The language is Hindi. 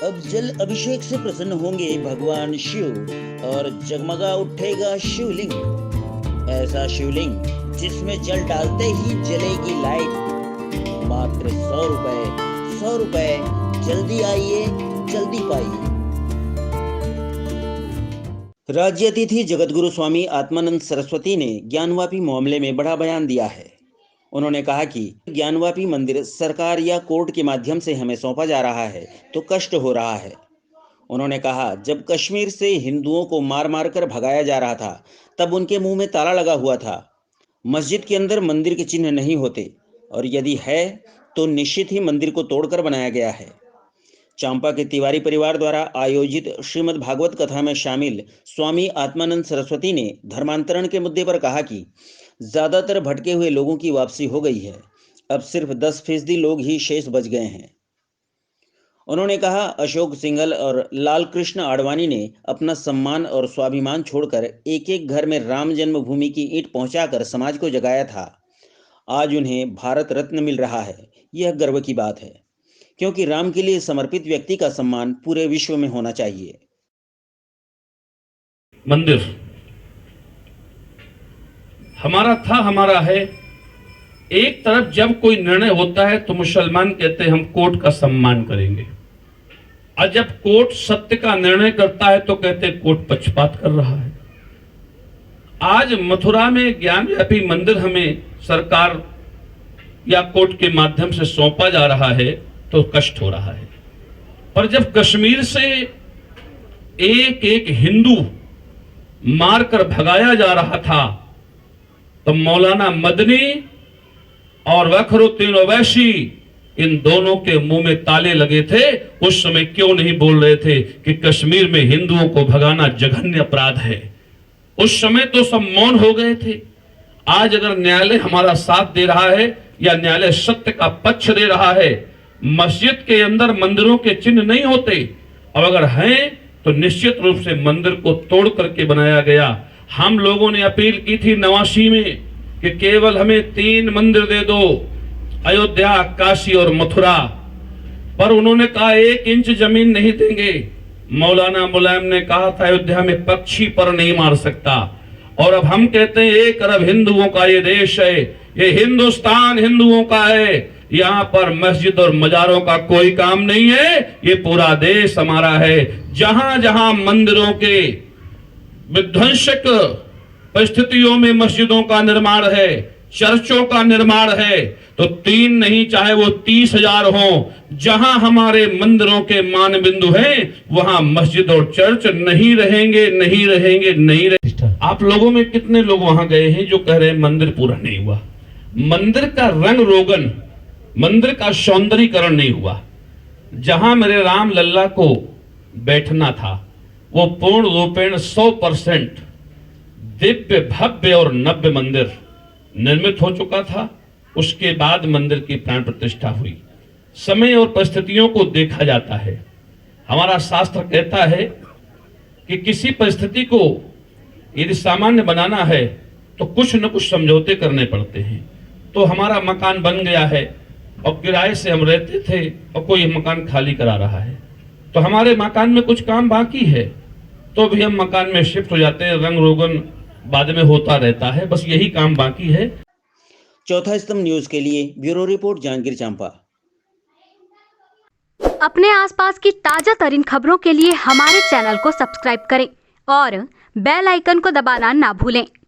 अब जल अभिषेक से प्रसन्न होंगे भगवान शिव और जगमगा उठेगा शिवलिंग। ऐसा शिवलिंग जिसमें जल डालते ही जलेगी लाइट। मात्र 100 रुपए। जल्दी आइए, जल्दी पाइए। राज्य अतिथि जगतगुरु स्वामी आत्मानंद सरस्वती ने ज्ञानवापी मामले में बड़ा बयान दिया है। उन्होंने कहा कि ज्ञानवापी मंदिर सरकार या कोर्ट के माध्यम से हमें सौंपा जा रहा है तो कष्ट हो रहा है। उन्होंने कहा, जब कश्मीर से हिंदुओं को मार मार कर भगाया जा रहा था तब उनके मुंह में ताला लगा हुआ था। मस्जिद के अंदर मंदिर के चिन्ह नहीं होते और यदि है तो निश्चित ही मंदिर को तोड़कर बनाया गया है। चांपा के तिवारी परिवार द्वारा आयोजित श्रीमद् भागवत कथा में शामिल स्वामी आत्मानंद सरस्वती ने धर्मांतरण के मुद्दे पर कहा कि ज्यादातर भटके हुए लोगों की वापसी हो गई है, अब सिर्फ 10% लोग ही शेष बच गए हैं। उन्होंने कहा, अशोक सिंघल और लाल कृष्ण आडवाणी ने अपना सम्मान और स्वाभिमान छोड़कर एक एक घर में राम जन्मभूमि की ईंट पहुंचाकर समाज को जगाया था। आज उन्हें भारत रत्न मिल रहा है। यह गर्व की बात है, क्योंकि राम के लिए समर्पित व्यक्ति का सम्मान पूरे विश्व में होना चाहिए। मंदिर हमारा था, हमारा है। एक तरफ जब कोई निर्णय होता है तो मुसलमान कहते हैं हम कोर्ट का सम्मान करेंगे, और जब कोर्ट सत्य का निर्णय करता है तो कहते हैं कोर्ट पक्षपात कर रहा है। आज मथुरा में ज्ञानव्यापी मंदिर हमें सरकार या कोर्ट के माध्यम से सौंपा जा रहा है तो कष्ट हो रहा है, पर जब कश्मीर से एक एक हिंदू मारकर भगाया जा रहा था तो मौलाना मदनी और वखरुद्दीन ओवैसी इन दोनों के मुंह में ताले लगे थे। उस समय क्यों नहीं बोल रहे थे कि कश्मीर में हिंदुओं को भगाना जघन्य अपराध है? उस समय तो सब मौन हो गए थे। आज अगर न्यायालय हमारा साथ दे रहा है या न्यायालय सत्य का पक्ष दे रहा है, मस्जिद के अंदर मंदिरों के चिन्ह नहीं होते, और अगर हैं तो निश्चित रूप से मंदिर को तोड़ करके बनाया गया। हम लोगों ने अपील की थी 89 में कि केवल हमें 3 मंदिर दे दो, अयोध्या, काशी और मथुरा, पर उन्होंने कहा 1 इंच जमीन नहीं देंगे। मौलाना मुलायम ने कहा था अयोध्या में पक्षी पर नहीं मार सकता, और अब हम कहते हैं 1 अरब हिंदुओं का ये देश है, ये हिंदुस्तान हिंदुओं का है, यहाँ पर मस्जिद और मजारों का कोई काम नहीं है, ये पूरा देश हमारा है। जहां जहां मंदिरों के विध्वंसक परिस्थितियों में मस्जिदों का निर्माण है, चर्चों का निर्माण है, तो 3 नहीं चाहे वो 30,000 हो, जहां हमारे मंदिरों के मान बिंदु हैं वहां मस्जिद और चर्च नहीं रहेंगे, नहीं रहेंगे, नहीं रहेंगे। आप लोगों में कितने लोग वहां गए हैं जो कह रहे हैं मंदिर पूरा नहीं हुआ? मंदिर का रंग रोगन, मंदिर का सौंदर्यीकरण नहीं हुआ। जहां मेरे राम लल्ला को बैठना था वो पूर्ण रूपेण 100% दिव्य, भव्य और नव्य मंदिर निर्मित हो चुका था। उसके बाद मंदिर की प्राण प्रतिष्ठा हुई। समय और परिस्थितियों को देखा जाता है। हमारा शास्त्र कहता है कि किसी परिस्थिति को यदि सामान्य बनाना है तो कुछ न कुछ समझौते करने पड़ते हैं। तो हमारा मकान बन गया है और किराए से हम रहते थे और कोई मकान खाली करा रहा है, तो हमारे मकान में कुछ काम बाकी है तो भी हम मकान में शिफ्ट हो जाते हैं। रंग रोगन बाद में होता रहता है, बस यही काम बाकी है। चौथा स्तंभ न्यूज के लिए ब्यूरो रिपोर्ट, जांजगीर चांपा। अपने आसपास की ताजा तरीन खबरों के लिए हमारे चैनल को सब्सक्राइब करें और बेल आइकन को दबाना ना भूलें।